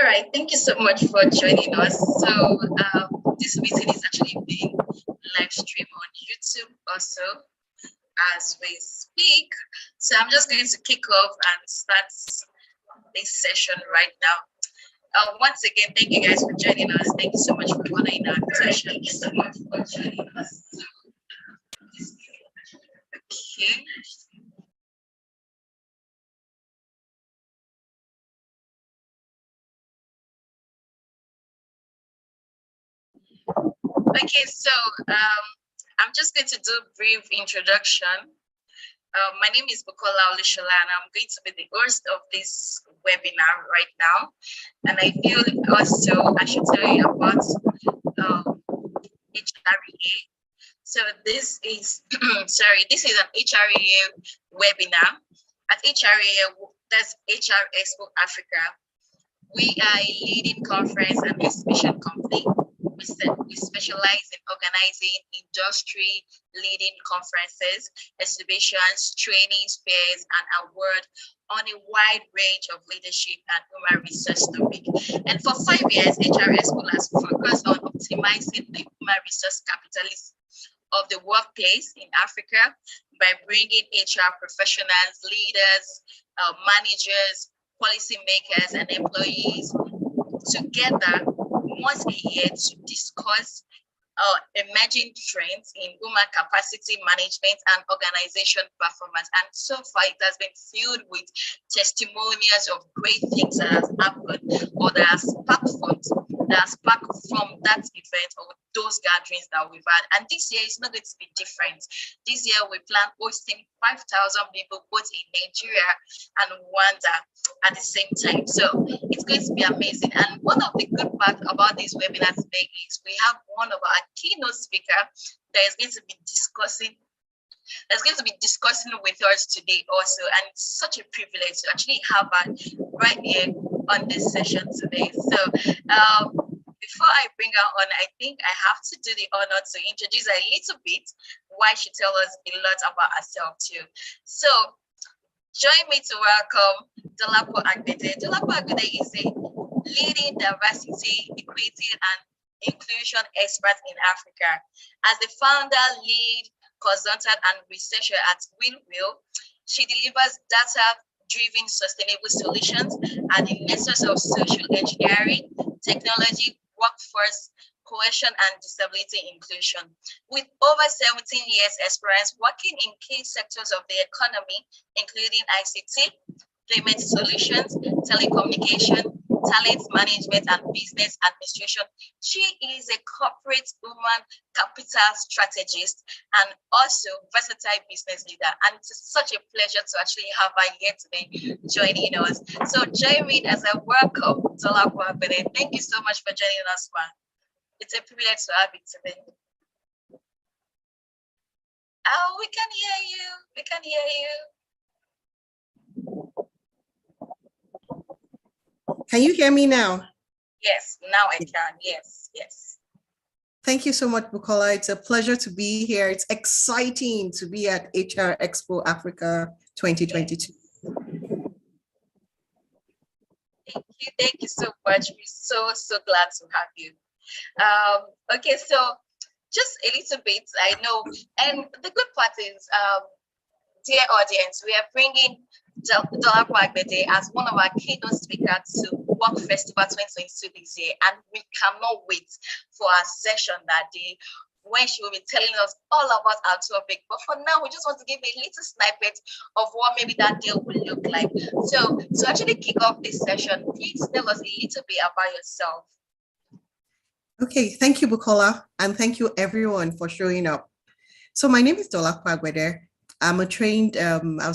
All right, thank you so much for joining us. So this meeting is actually being live streamed on YouTube also as we speak. So I'm just going to kick off and start this session right now. Once again, thank you guys for joining us. Thank you so much for honoring our invitation. Thank you so much for joining us. Okay. Okay, so I'm just going to do a brief introduction. My name is Bukola Olishola, and I'm going to be the host of this webinar right now. And I feel also I should tell you about HREA. So this is, this is an HREA webinar. At HREA, that's HR Expo Africa. We are a leading conference and exhibition company. We specialize in organizing industry leading conferences, exhibitions, trainings, fairs, and award on a wide range of leadership and human resource topics. And for 5 years, HR Expo has focused on optimizing the human resource capitalism of the workplace in Africa by bringing HR professionals, leaders, managers, policymakers, and employees together once a year to discuss emerging trends in human capacity management and organization performance. And so far, it has been filled with testimonials of great things that has happened or that has sparked from that event or those gatherings that we've had. And this year is not going to be different. This year, we plan hosting 5,000 people both in Nigeria and Rwanda at the same time. So it's going to be amazing. And one of the good parts about this webinar today is we have one of our keynote speaker that is going to be discussing with us today also. And it's such a privilege to actually have her right here on this session today. So before I bring her on, I think I have to do the honor to introduce her a little bit why she tells us a lot about herself too. So join me to welcome Dolapo Agbede. Dolapo Agbede is a leading diversity, equity, and inclusion expert in Africa. As the founder, lead, consultant, and researcher at Windwheel, she delivers data-driven sustainable solutions at the nexus of social engineering, technology, workforce, cohesion, and disability inclusion. With over 17 years experience working in key sectors of the economy, including ICT, payment solutions, telecommunication, talent management, and business administration. She is a corporate human capital strategist and also versatile business leader. And it's such a pleasure to actually have her here today joining us. So join me as I welcome Dolapo Agbede. Thank you so much for joining us, Ma. It's a privilege to have you today. Oh, we can hear you. We can hear you. Can you hear me now? Yes, now I can. Yes, yes. Thank you so much, Bukola. It's a pleasure to be here. It's exciting to be at HR Expo Africa 2022. Thank you so much. We're so glad to have you. Okay, so just a little bit, I know, and the good part is, dear audience, we are bringing Dolapo Agbede as one of our keynote speakers to Work Festival 2022 this year, and we cannot wait for our session that day when she will be telling us all about our topic. But for now, we just want to give a little snippet of what maybe that day will look like. So to actually kick off this session, please tell us a little bit about yourself. Okay, thank you, Bukola, and thank you everyone for showing up. So my name is Dolapo Agbede. I was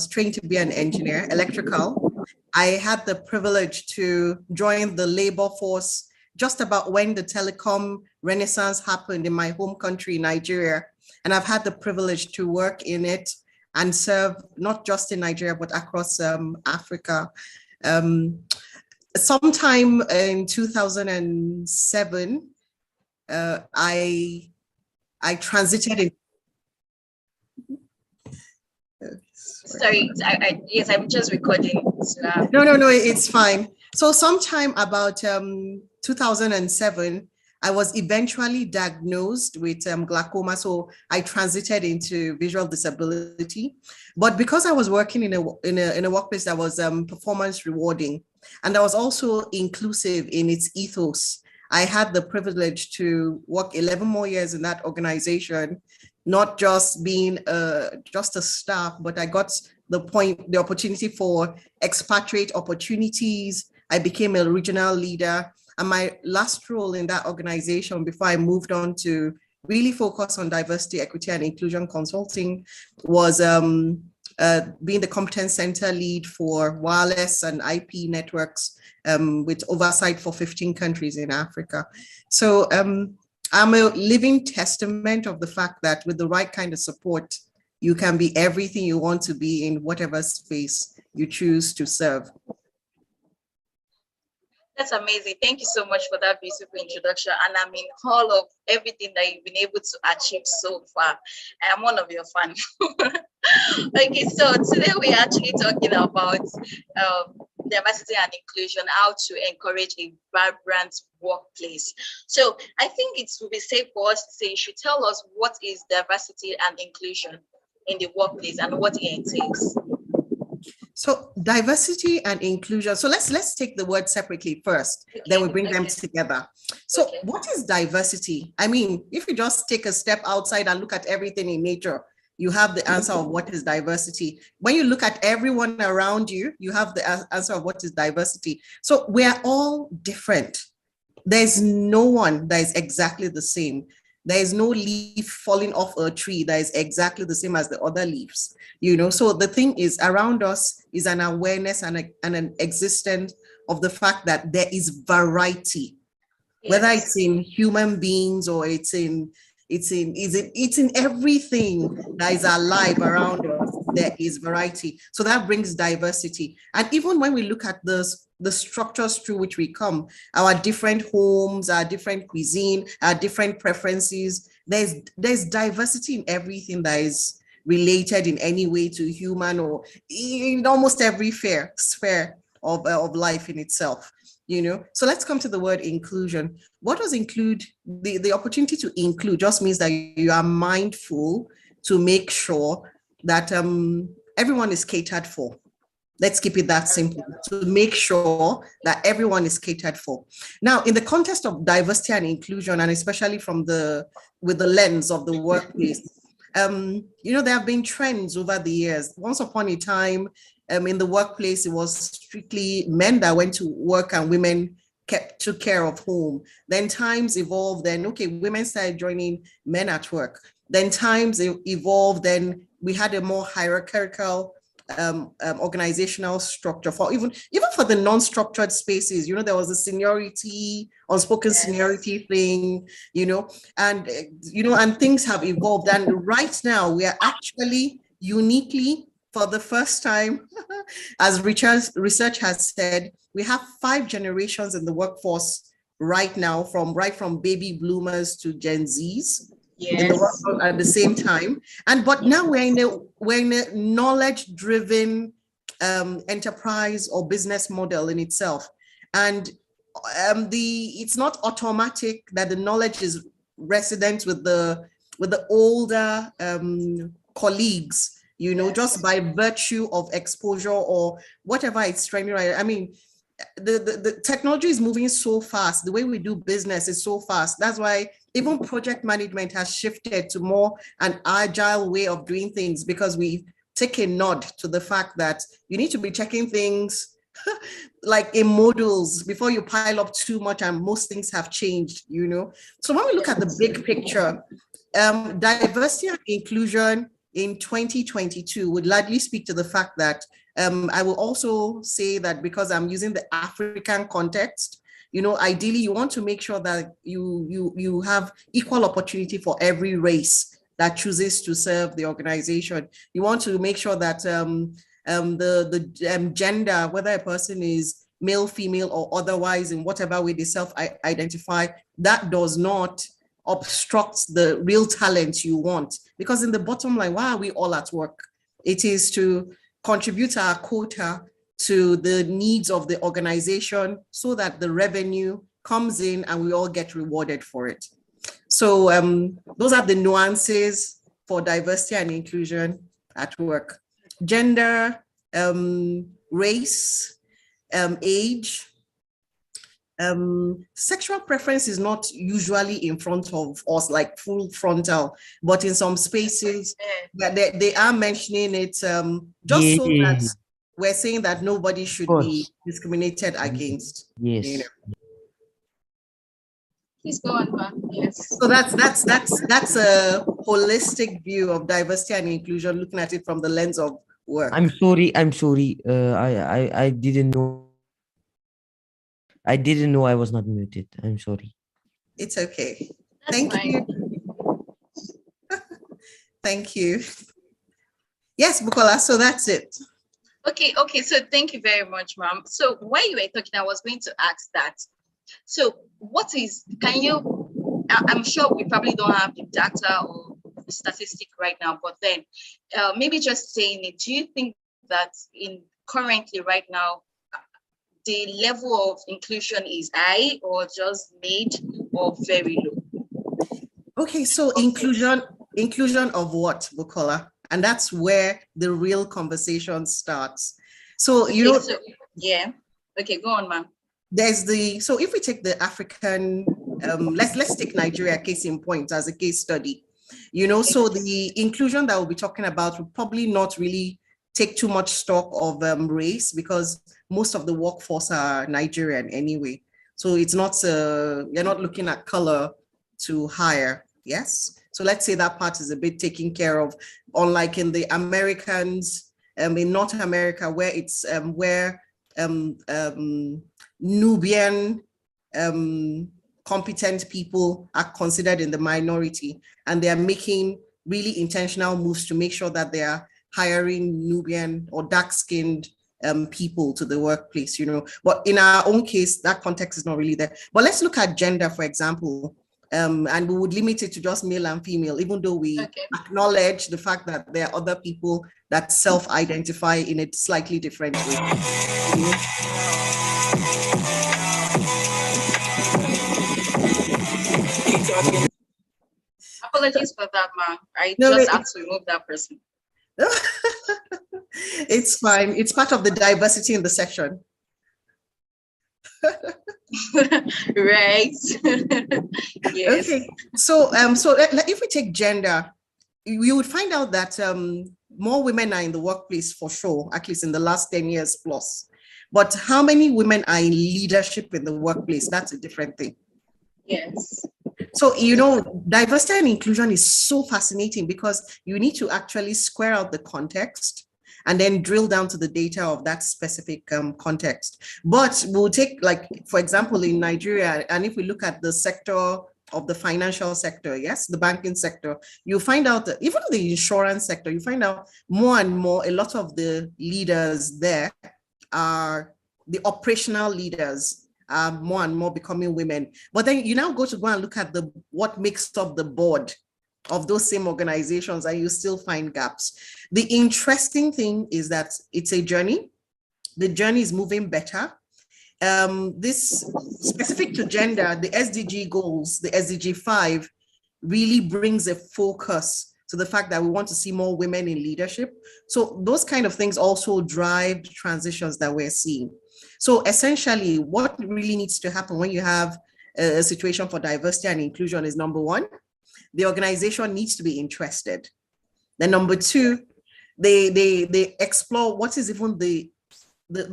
trained to be an engineer, electrical. I had the privilege to join the labor force just about when the telecom renaissance happened in my home country, Nigeria. And I've had the privilege to work in it and serve not just in Nigeria, but across Africa. Sometime in 2007, I transited in. Sorry, yes, I'm just recording. No, it's fine. So sometime about 2007, I was eventually diagnosed with glaucoma. So I transited into visual disability. But because I was working in a workplace that was performance rewarding, and that was also inclusive in its ethos, I had the privilege to work 11 more years in that organization, not just being just a staff, but I got the opportunity for expatriate opportunities. I became a regional leader. And my last role in that organization before I moved on to really focus on diversity, equity, and inclusion consulting was being the competence center lead for wireless and IP networks with oversight for 15 countries in Africa. So I'm a living testament of the fact that with the right kind of support, you can be everything you want to be in whatever space you choose to serve. That's amazing. Thank you so much for that beautiful introduction. And I mean, all of everything that you've been able to achieve so far. I am one of your fans. Okay, so today we're actually talking about diversity and inclusion, how to encourage a vibrant workplace. So I think it would be safe for us to say, you should tell us what is diversity and inclusion in the workplace and what it entails. So diversity and inclusion. So let's take the word separately first, okay, then we bring them together. So what is diversity? I mean, if you just take a step outside and look at everything in nature, you have the answer of what is diversity. When you look at everyone around you, you have the answer of what is diversity. So we are all different. There's no one that is exactly the same. There is no leaf falling off a tree that is exactly the same as the other leaves, you know. So the thing is, around us is an awareness and an existence of the fact that there is variety, yes, whether it's in human beings or it's in everything that is alive around us. There is variety. So that brings diversity. And even when we look at the structures through which we come, our different homes, our different cuisine, our different preferences, there's diversity in everything that is related in any way to human or in almost every sphere of life in itself, you know. So let's come to the word inclusion. What does include? The opportunity to include just means that you are mindful to make sure that everyone is catered for. Let's keep it that simple, to make sure that everyone is catered for. Now, in the context of diversity and inclusion, and especially with the lens of the workplace, you know, there have been trends over the years. Once upon a time, in the workplace, it was strictly men that went to work and women took care of home. Then times evolved, then, okay, women started joining men at work. Then times evolved, then we had a more hierarchical organizational structure for even for the non-structured spaces. You know, there was a seniority, unspoken seniority thing, you know, and things have evolved. And right now we are actually uniquely, for the first time, as research has said, we have 5 generations in the workforce right now, from baby bloomers to Gen Zs. Yes. In the workforce at the same time, but now we're in a knowledge-driven enterprise or business model in itself, and it's not automatic that the knowledge is resident with the older colleagues, you know, just by virtue of exposure or whatever it's training. Right? I mean, the technology is moving so fast. The way we do business is so fast. That's why even project management has shifted to more an agile way of doing things, because we take a nod to the fact that you need to be checking things like in modules before you pile up too much, and most things have changed, you know. So when we look at the big picture, diversity and inclusion in 2022 would largely speak to the fact that I will also say that, because I'm using the African context, you know, ideally you want to make sure that you have equal opportunity for every race that chooses to serve the organization. You want to make sure that the gender, whether a person is male, female, or otherwise, in whatever way they self-identify, that does not obstruct the real talent you want. Because in the bottom line, why are we all at work? It is to contribute our quota to the needs of the organization so that the revenue comes in and we all get rewarded for it. So those are the nuances for diversity and inclusion at work. Gender, race, age, sexual preference is not usually in front of us like full frontal, but in some spaces that they are mentioning it just so that we're saying that nobody should be discriminated against. Yes. You know. Please go on, ma'am. Yes. So that's a holistic view of diversity and inclusion, looking at it from the lens of work. I'm sorry. I didn't know. I didn't know I was not muted. I'm sorry. It's okay. That's Thank fine. you. Thank you. Yes, Bukola, so that's it. Okay, so thank you very much, ma'am. So while you were talking, I was going to ask that. So I'm sure we probably don't have the data or the statistic right now, but then maybe just saying it, do you think that currently right now, the level of inclusion is high or just mid or very low? Okay, so inclusion of what, Bukola? And that's where the real conversation starts. So, yeah. Okay, go on, ma'am. So if we take the African, let's take Nigeria case in point as a case study, so the inclusion that we'll be talking about will probably not really take too much stock of race, because most of the workforce are Nigerian anyway. So it's not, you're not looking at color to hire, yes? So let's say that part is a bit taken care of, unlike in the Americans, in North America, where it's Nubian competent people are considered in the minority, and they are making really intentional moves to make sure that they are hiring Nubian or dark-skinned people to the workplace, But in our own case, that context is not really there. But let's look at gender, for example, and we would limit it to just male and female, even though we acknowledge the fact that there are other people that self-identify in a slightly different way. Apologies for that, ma'am. I just have to remove that person. It's fine. It's part of the diversity in the section. Right. Yes. Okay. So if we take gender, we would find out that more women are in the workplace for sure, at least in the last 10 years plus. But how many women are in leadership in the workplace? That's a different thing. Yes. So, diversity and inclusion is so fascinating because you need to actually square out the context and then drill down to the data of that specific context. But we'll take, like, for example, in Nigeria, and if we look at the sector of the financial sector, yes, the banking sector, you find out that even the insurance sector, you find out more and more, a lot of the leaders there are the operational leaders. More and more becoming women. But then you now go and look at what makes up the board of those same organizations, and you still find gaps. The interesting thing is that it's a journey. The journey is moving better. This specific to gender, the SDG goals, the SDG 5 really brings a focus to the fact that we want to see more women in leadership. So those kind of things also drive the transitions that we're seeing. So essentially, what really needs to happen when you have a situation for diversity and inclusion is, number one, the organization needs to be interested. Then number two, they explore what is even the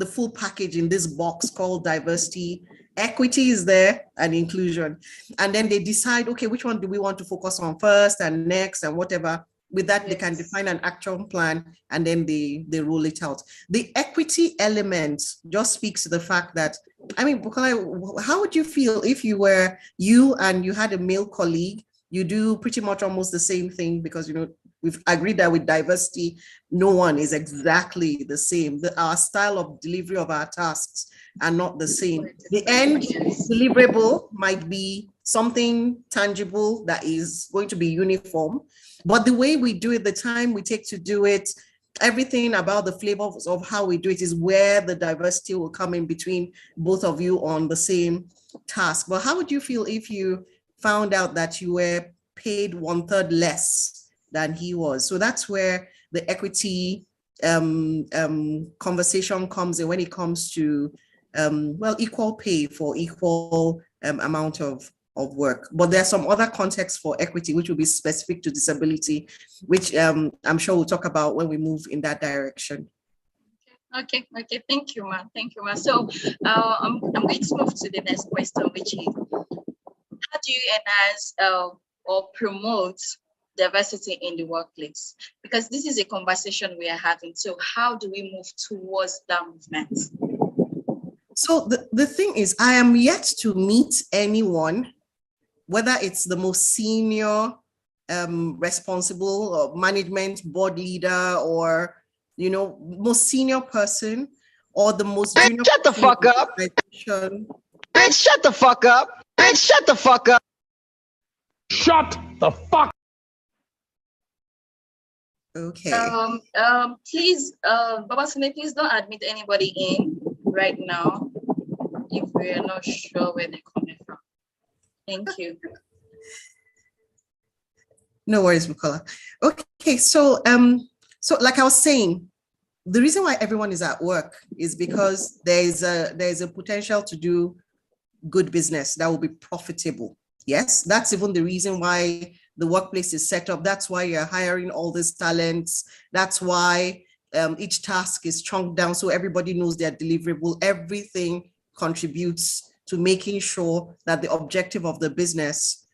full package in this box called diversity. Equity is there and inclusion. And then they decide, okay, which one do we want to focus on first and next and whatever. With that, they can define an action plan and then they roll it out. The equity element just speaks to the fact that, I mean, Bukola, how would you feel if you and you had a male colleague, you do pretty much almost the same thing, because, we've agreed that with diversity, no one is exactly the same. Our style of delivery of our tasks are not the same. The end deliverable might be something tangible that is going to be uniform, but the way we do it, the time we take to do it, everything about the flavors of how we do it is where the diversity will come in between both of you on the same task. But how would you feel if you found out that you were paid 1/3 less than he was? So that's where the equity conversation comes in when it comes to well, equal pay for equal amount of work. But there are some other contexts for equity, which will be specific to disability, which I'm sure we'll talk about when we move in that direction. Okay, thank you, ma. Thank you, ma. So I'm going to move to the next question, which is, how do you enhance or promote diversity in the workplace? Because this is a conversation we are having. So how do we move towards that movement? So the thing is, I am yet to meet anyone, whether it's the most senior responsible or management board leader, or most senior person, or the most junior. Shut the fuck up. Bitch, shut the fuck up. Bitch, shut the fuck up. Shut the fuck. Okay. Please, Babasune, please don't admit anybody in right now if we are not sure where they're coming from. Thank you. No worries, Bukola. Okay, so like I was saying, the reason why everyone is at work is because there's a potential to do good business that will be profitable. Yes, that's even the reason why the workplace is set up. That's why you're hiring all these talents. That's why each task is chunked down so everybody knows their deliverable. Everything contributes to making sure that the objective of the business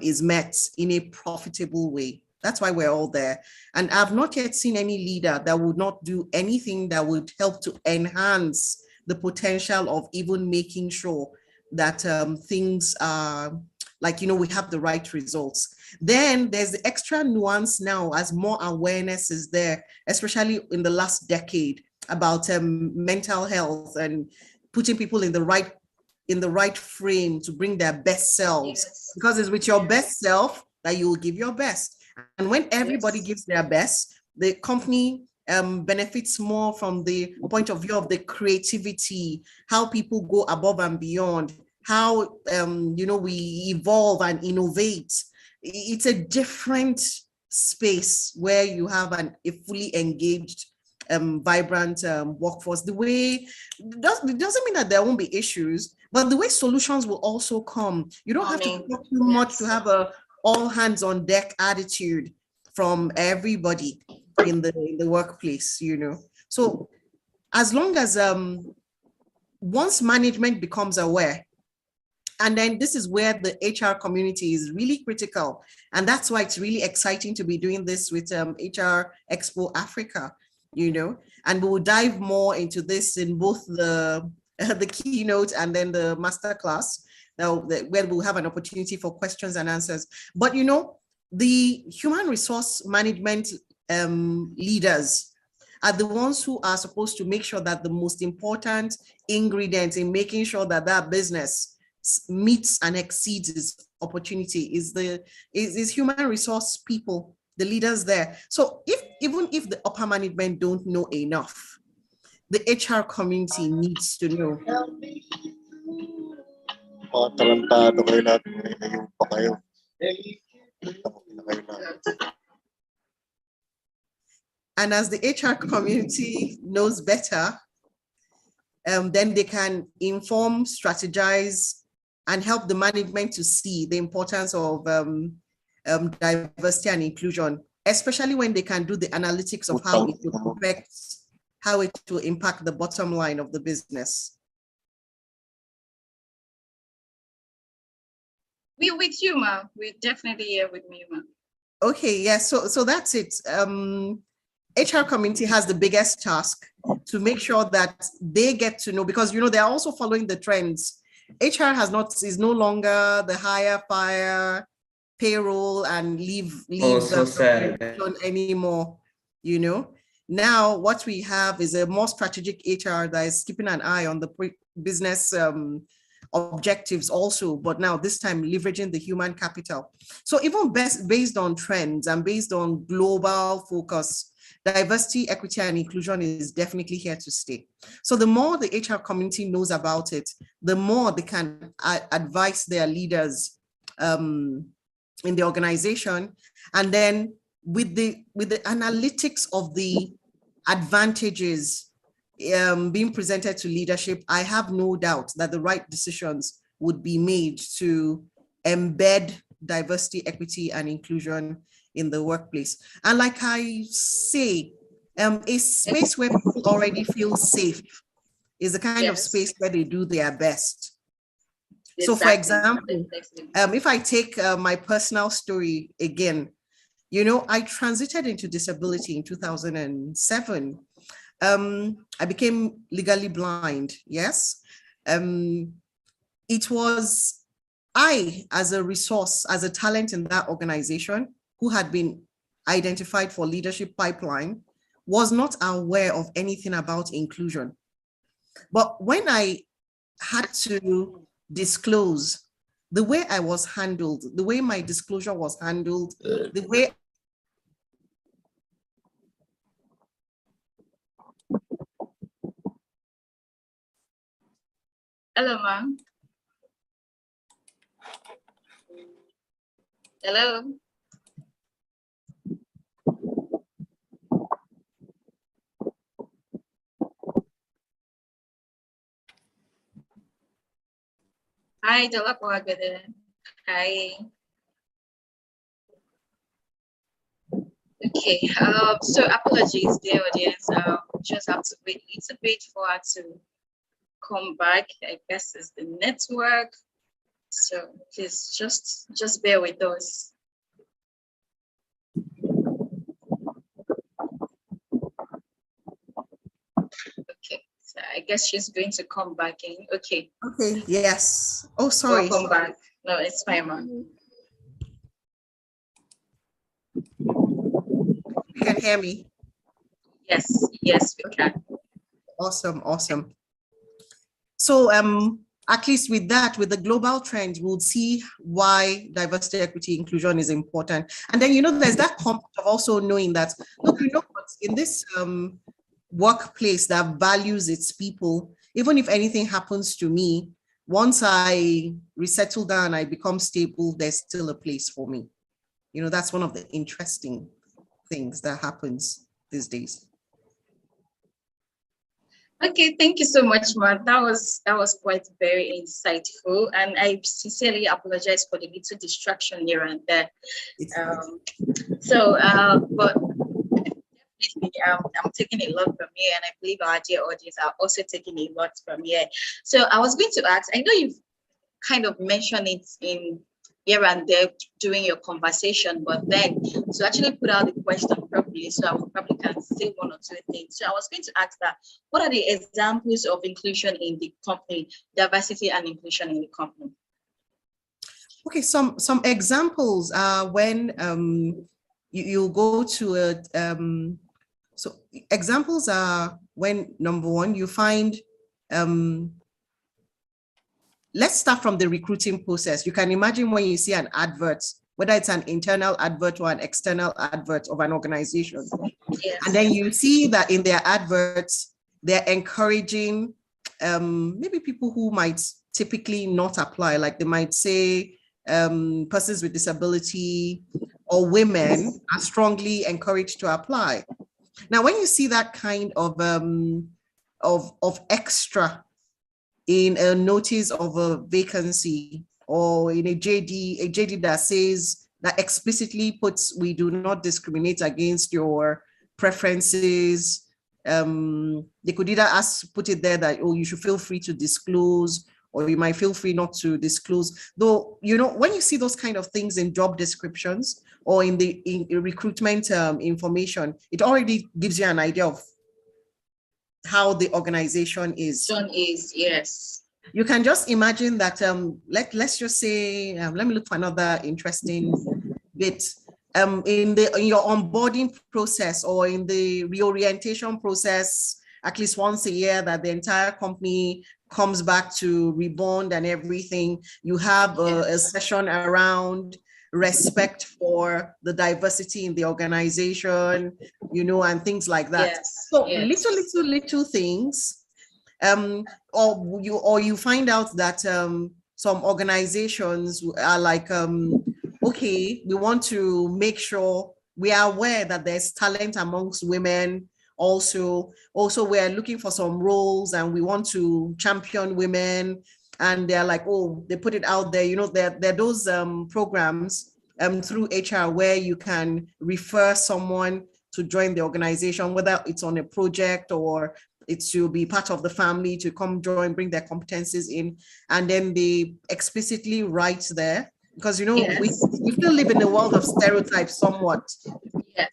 is met in a profitable way. That's why we're all there. And I've not yet seen any leader that would not do anything that would help to enhance the potential of even making sure that things are like, we have the right results. Then there's the extra nuance now as more awareness is there, especially in the last decade, about mental health and putting people in the right frame to bring their best selves. Yes. Because it's with your best self that you will give your best. And when everybody gives their best, the company benefits more from the point of view of the creativity, how people go above and beyond, how we evolve and innovate. It's a different space where you have a fully engaged, vibrant workforce. The way it doesn't mean that there won't be issues, but the way solutions will also come. You don't have to talk too much to have a all hands on deck attitude from everybody in the workplace. So as long as once management becomes aware, and then this is where the HR community is really critical, and that's why it's really exciting to be doing this with HR Expo Africa. And we will dive more into this in both the keynote and then the masterclass, where we'll have an opportunity for questions and answers. But the human resource management leaders are the ones who are supposed to make sure that the most important ingredient in making sure that that business meets and exceeds its opportunity is human resource people, the leaders there. So even if the upper management don't know enough, the HR community needs to know. And as the HR community knows better, then they can inform, strategize, and help the management to see the importance of diversity and inclusion, especially when they can do the analytics of how it will affect, how it will impact the bottom line of the business. We're with you, ma. We're definitely here with me, ma. Okay, yeah, so that's it. HR community has the biggest task to make sure that they get to know, because they're also following the trends. HR is no longer the hire, fire, payroll, and leave anymore. Now what we have is a more strategic HR that is keeping an eye on the business objectives also, but now this time leveraging the human capital. So even based on trends and based on global focus, diversity, equity, and inclusion is definitely here to stay. So the more the HR community knows about it, the more they can advise their leaders in the organization. And then with the analytics of the advantages being presented to leadership, I have no doubt that the right decisions would be made to embed diversity, equity, and inclusion in the workplace. And like I say, a space where people already feel safe is the kind of space where they do their best. Exactly. So for example, if I take my personal story again, you know, I transited into disability in 2007. I became legally blind, yes. It was I, as a resource, as a talent in that organization, who had been identified for leadership pipeline, was not aware of anything about inclusion. But when I had to disclose, the way I was handled, the way my disclosure was handled, the way Hello, ma'am. Hello. Hi, Dola Pagade. Hi. Okay, so apologies, dear audience. Just have to wait a little bit for her to come back. I guess it's the network. So please just bear with us. Okay, so I guess she's going to come back in. Okay. Okay, yes. Oh, sorry. Welcome back. No, it's fine, ma'am. You can hear me? Yes, yes, we can. Awesome, awesome. So at least with that, with the global trends, we'll see why diversity, equity, inclusion is important. And then, you know, there's that component of also knowing that, look, you know what, in this workplace that values its people, even if anything happens to me, once I resettle down, I become stable, there's still a place for me. You know, that's one of the interesting things that happens these days. Okay, thank you so much, Mark. That was quite very insightful, and I sincerely apologize for the little distraction here and there. But definitely, I'm taking a lot from here, and I believe our dear audience are also taking a lot from here. So I was going to ask, I know you've kind of mentioned it in here and there during your conversation, but then to actually put out the question properly, so I probably can say one or two things. So I was going to ask that, what are the examples of inclusion in the company, diversity and inclusion in the company? Okay, some examples are when you go to a, so examples are when, number one, you find, let's start from the recruiting process. You can imagine when you see an advert, whether it's an internal advert or an external advert of an organization. Yes. And then you see that in their adverts, they're encouraging maybe people who might typically not apply, like they might say persons with disability or women are strongly encouraged to apply. Now, when you see that kind of extra in a notice of a vacancy or in a JD that says, that explicitly puts, we do not discriminate against your preferences. They could either put it there that, oh, you should feel free to disclose, or you might feel free not to disclose. Though, you know, when you see those kind of things in job descriptions or in recruitment information, it already gives you an idea of how the organization is. Yes. You can just imagine that, let's just say, let me look for another interesting bit. In your onboarding process or in the reorientation process, at least once a year that the entire company comes back to rebond and everything, you have a session around respect for the diversity in the organization, and things like that. Yes. So Yes. little things, or you find out that some organizations are like, okay, we want to make sure we are aware that there's talent amongst women. Also we're looking for some roles and we want to champion women, and they're like, oh, they put it out there, there are those programs through HR where you can refer someone to join the organization, whether it's on a project or it's to be part of the family, to come join, bring their competencies in, and then they explicitly write there, because Yes. we still live in a world of stereotypes somewhat. Yes.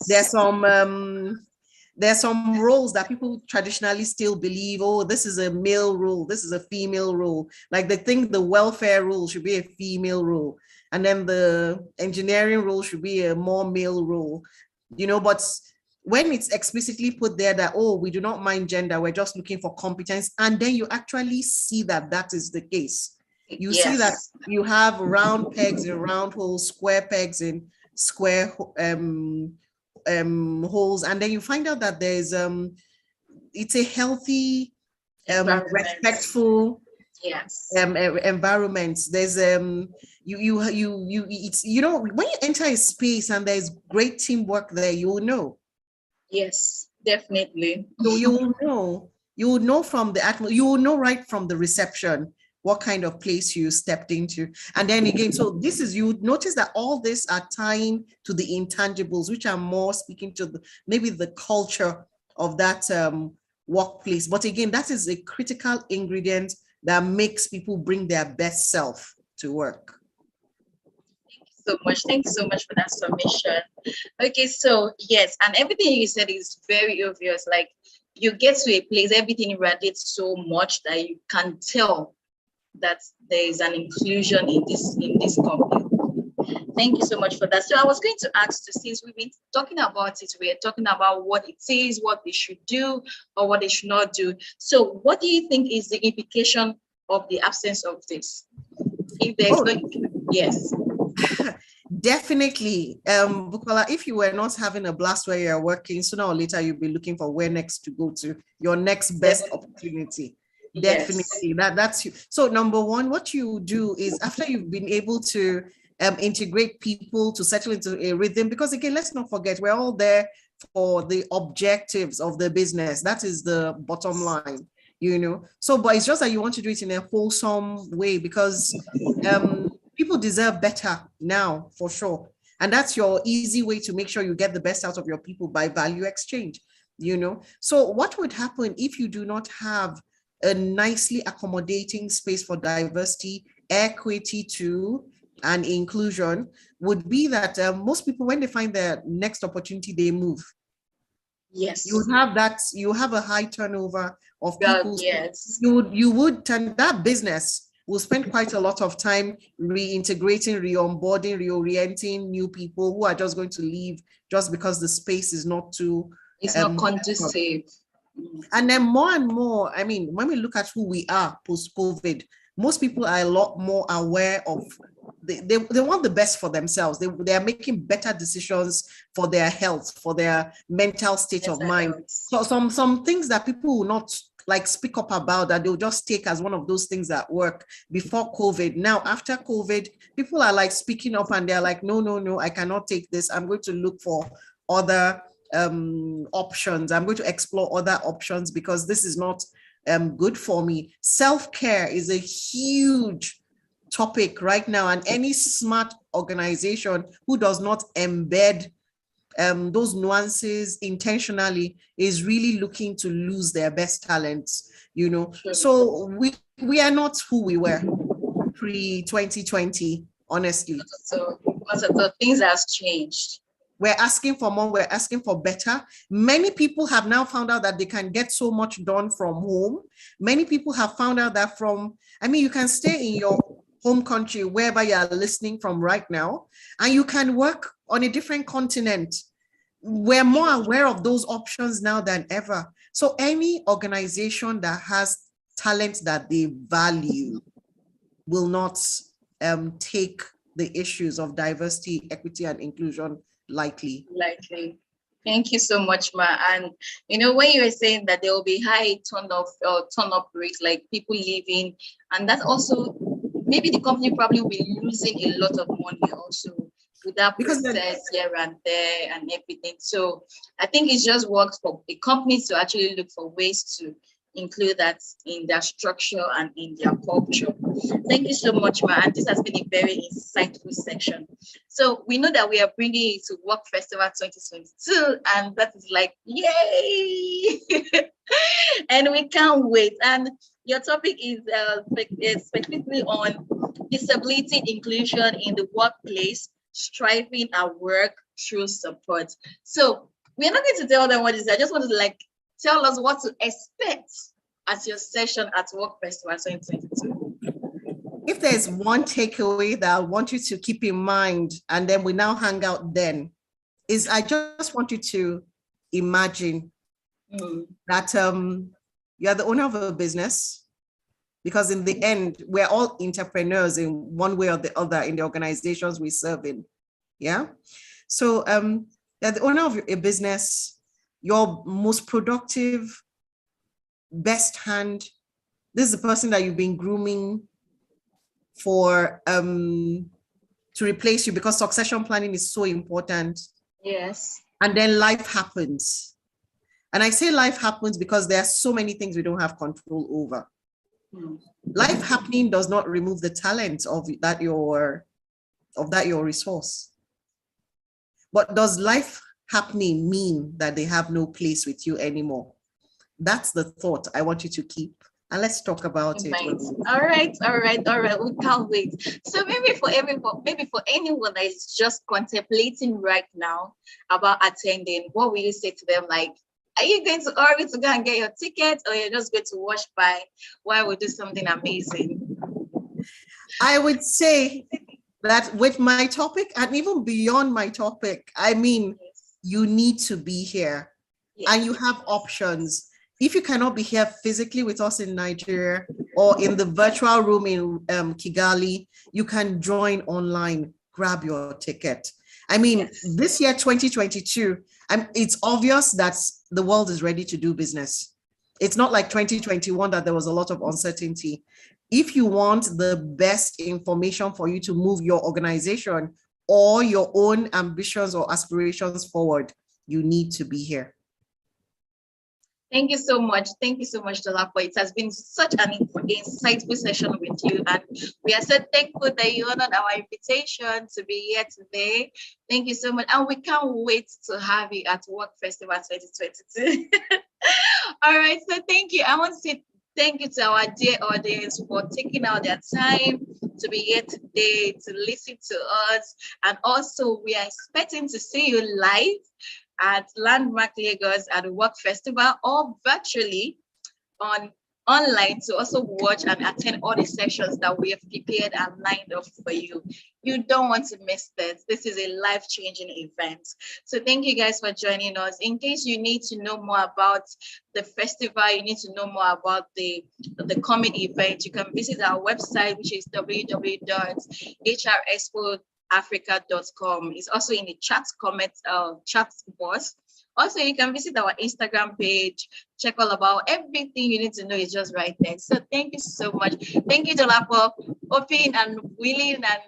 There's some roles that people traditionally still believe, oh, this is a male role, this is a female role. Like they think the welfare role should be a female role, and then the engineering role should be a more male role, but when it's explicitly put there that, oh, we do not mind gender, we're just looking for competence, and then you actually see that that is the case. You see that you have round pegs in round holes, square pegs in square holes, and then you find out that there's it's a healthy, respectful environment. There's it's when you enter a space and there's great teamwork there, you will know. Yes, definitely. So you will know from the atmosphere, you will know right from the reception what kind of place you stepped into. And then again, so you would notice that all this are tying to the intangibles, which are more speaking to maybe the culture of that workplace. But again, that is a critical ingredient that makes people bring their best self to work. Thank you so much for that submission. Okay, so yes, and everything you said is very obvious. Like you get to a place, everything radiates so much that you can tell that there is an inclusion in this company. Thank you so much for that. So I was going to ask, since we've been talking about it, we're talking about what it is, what they should do or what they should not do. So what do you think is the implication of the absence of this? If there's yes. Definitely. Bukola, if you were not having a blast where you're working, sooner or later you'll be looking for where next to go to, your next best opportunity. Definitely. Yes. That's you. So number one, what you do is after you've been able to integrate people to settle into a rhythm, because again, let's not forget, we're all there for the objectives of the business. That is the bottom line, So, but it's just that you want to do it in a wholesome way, because people deserve better now, for sure. And that's your easy way to make sure you get the best out of your people, by value exchange, So what would happen if you do not have a nicely accommodating space for diversity, equity too, and inclusion, would be that most people, when they find their next opportunity, they move. Yes. You have a high turnover of people. Yes. You would turn that business will spend quite a lot of time reintegrating, re-onboarding, reorienting new people who are just going to leave just because the space is not too. It's not conducive. And then more and more, I mean, when we look at who we are post-COVID, most people are a lot more aware of, they want the best for themselves. They are making better decisions for their health, for their mental state of mind. So some things that people will not like speak up about, that they'll just take as one of those things that work before COVID. Now, after COVID, people are like speaking up and they're like, no, I cannot take this. I'm going to look for other options. I'm going to explore other options because this is not good for me. Self-care is a huge topic right now, and any smart organization who does not embed those nuances intentionally is really looking to lose their best talents, Sure. So we are not who we were pre-2020, honestly. So things has changed. We're asking for more, we're asking for better. Many people have now found out that they can get so much done from home. Many people have found out that you can stay in your home country, wherever you're listening from right now, and you can work on a different continent. We're more aware of those options now than ever. So any organization that has talent that they value will not take the issues of diversity, equity, and inclusion lightly. Lightly. Thank you so much, Ma. And when you were saying that there will be high turn up rates, like people leaving, and that also maybe the company probably will be losing a lot of money also with that process here and there and everything. So I think it just works for the companies to actually look for ways to include that in their structure and in their culture. Thank you so much, Ma. And this has been a very insightful section. So we know that we are bringing it to Work Festival 2022, and that is like, yay! And we can't wait. And your topic is specifically on disability inclusion in the workplace, striving at work through support. So we're not going to tell them what it is. I just want to tell us what to expect at your session at Work Festival 2022. If there's one takeaway that I want you to keep in mind, and then we now hang out then, is I just want you to imagine that you're the owner of a business, because in the end, we're all entrepreneurs in one way or the other in the organizations we serve in. Yeah. So you're the owner of a business, your most productive, best hand. This is the person that you've been grooming for to replace you, because succession planning is so important. Yes. And then life happens. And I say life happens because there are so many things we don't have control over. Life happening does not remove the talent of your resource. But does life happening mean that they have no place with you anymore? That's the thought I want you to keep. And let's talk about it. All right. We can't wait. So maybe for anyone that is just contemplating right now about attending, what will you say to them? Like, are you going to hurry to go and get your ticket, or you're just going to watch by while we do something amazing? I would say that with my topic and even beyond my topic, I mean, you need to be here and you have options. If you cannot be here physically with us in Nigeria or in the virtual room in Kigali, you can join online, grab your ticket. I mean, this year, 2022, it's obvious that the world is ready to do business. It's not like 2021 that there was a lot of uncertainty. If you want the best information for you to move your organization or your own ambitions or aspirations forward, you need to be here. Thank you so much. Thank you so much, Dolapo. It has been such an insightful session with you. And we are so thankful that you honored our invitation to be here today. Thank you so much. And we can't wait to have you at Work Festival 2022. All right. So thank you. I want to say thank you to our dear audience for taking out their time to be here today, to listen to us. And also, we are expecting to see you live at Landmark Lagos at the Work Festival, or virtually online to also watch and attend all the sessions that we have prepared and lined up for you. You don't want to miss this. This is a life-changing event. So thank you guys for joining us. In case you need to know more about the festival, you need to know more about the coming event, you can visit our website, which is www.hrexpoafrica.com. It's also in the chat box. Also, you can visit our Instagram page, check all about everything you need to know is just right there. So thank you so much. Thank you, Dolapo, open and willing and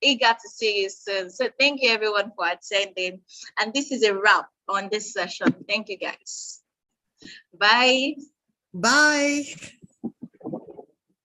eager to see you soon. So thank you everyone for attending. And this is a wrap on this session. Thank you guys. Bye. Bye.